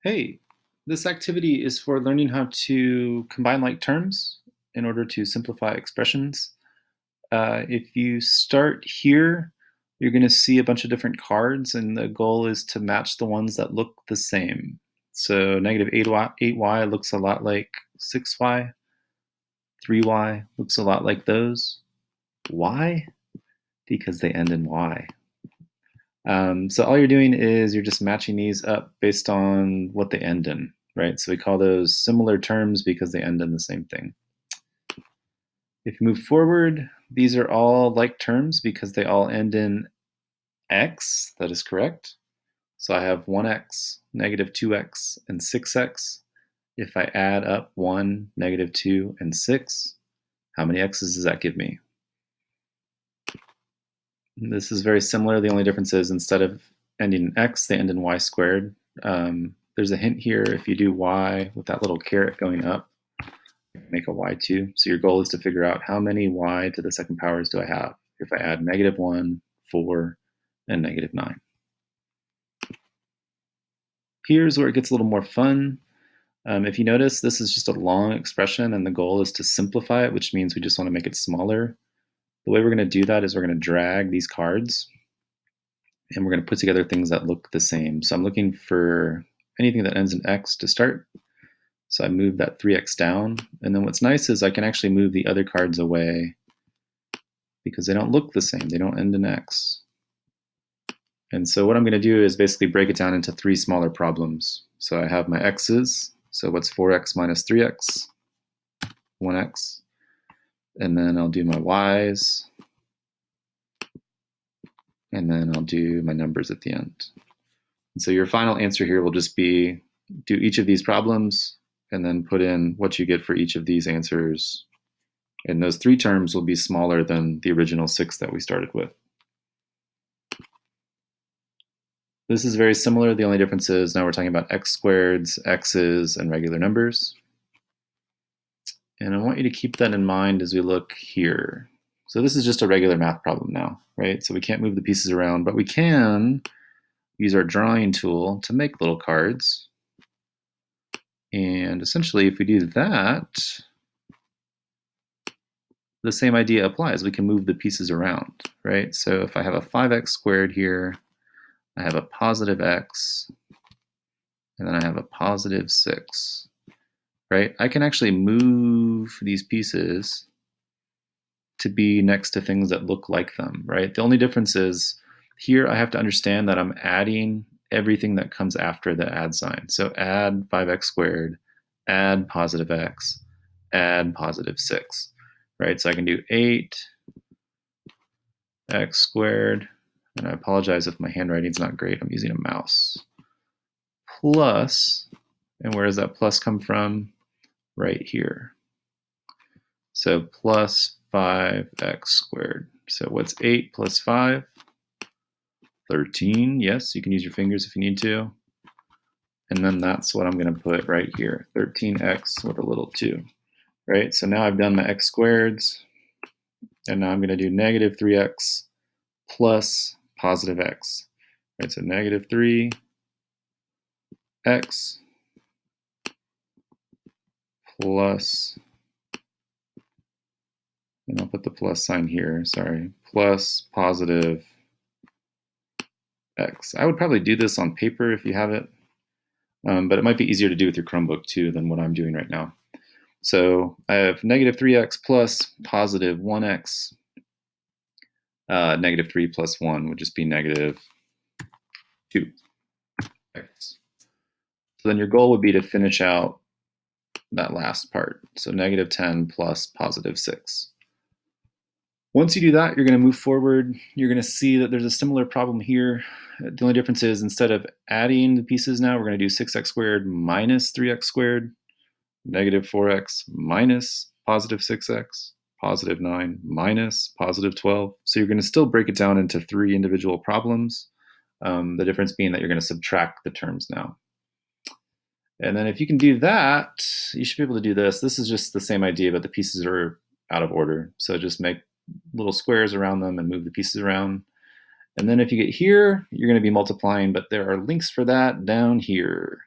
Hey, this activity is for learning how to combine like terms in order to simplify expressions. If you start here, you're going to see a bunch of different cards, and the goal is to match the ones that look the same. So negative 8y looks a lot like 6y, 3y looks a lot like those. Why? Because they end in y. So all you're doing is you're just matching these up based on what they end in, right? So we call those similar terms because they end in the same thing. If you move forward, these are all like terms because they all end in x. That is correct. So I have 1x, negative 2x, and 6x. If I add up 1, negative 2, and 6, how many x's does that give me? This is very similar. The only difference is instead of ending in x, they end in y squared. There's a hint here. If you do y with that little caret going up, make a y2. So your goal is to figure out how many y to the second powers do I have if I add negative 1, 4, and negative 9. Here's where it gets a little more fun. If you notice, this is just a long expression, and the goal is to simplify it, which means we just want to make it smaller. The way we're going to do that is we're going to drag these cards, and we're going to put together things that look the same. So I'm looking for anything that ends in x to start. So I move that 3x down. And then what's nice is I can actually move the other cards away because they don't look the same. They don't end in x. And so what I'm going to do is basically break it down into 3 smaller problems. So I have my x's. So what's 4x minus 3x? 1x. And then I'll do my y's. And then I'll do my numbers at the end. And so your final answer here will just be do each of these problems and then put in what you get for each of these answers. And those 3 terms will be smaller than the original 6 that we started with. This is very similar. The only difference is now we're talking about x squareds, x's, and regular numbers. And I want you to keep that in mind as we look here. So this is just a regular math problem now, right? So we can't move the pieces around, but we can use our drawing tool to make little cards. And essentially, if we do that, the same idea applies. We can move the pieces around, right? So if I have a 5x squared here, I have a positive x, and then I have a positive 6, right? I can actually move these pieces to be next to things that look like them, right? The only difference is here I have to understand that I'm adding everything that comes after the add sign. So add 5x squared, add positive x, add positive 6, right? So I can do 8x squared, and I apologize if my handwriting's not great, I'm using a mouse, plus, and where does that plus come from? Right here. So plus 5x squared. So what's 8 plus 5? 13. Yes, you can use your fingers if you need to. And then that's what I'm going to put right here, 13x with a little 2. Right, so now I've done my x squareds, and now I'm going to do negative 3x plus positive x. Right, so negative 3x, plus, and I'll put the plus sign here, sorry, plus positive x. I would probably do this on paper if you have it, but it might be easier to do with your Chromebook too than what I'm doing right now. So I have negative 3x plus positive 1x. Negative 3 plus 1 would just be negative 2x. So then your goal would be to finish out that last part. So negative 10 plus positive 6. Once you do that, you're going to move forward. You're going to see that there's a similar problem here. The only difference is instead of adding the pieces now, we're going to do 6x squared minus 3x squared, negative 4x minus positive 6x, positive 9 minus positive 12. So you're going to still break it down into 3 individual problems. The difference being that you're going to subtract the terms now. And then if you can do that, you should be able to do this. This is just the same idea, but the pieces are out of order. So just make little squares around them and move the pieces around. And then if you get here, you're going to be multiplying, but there are links for that down here.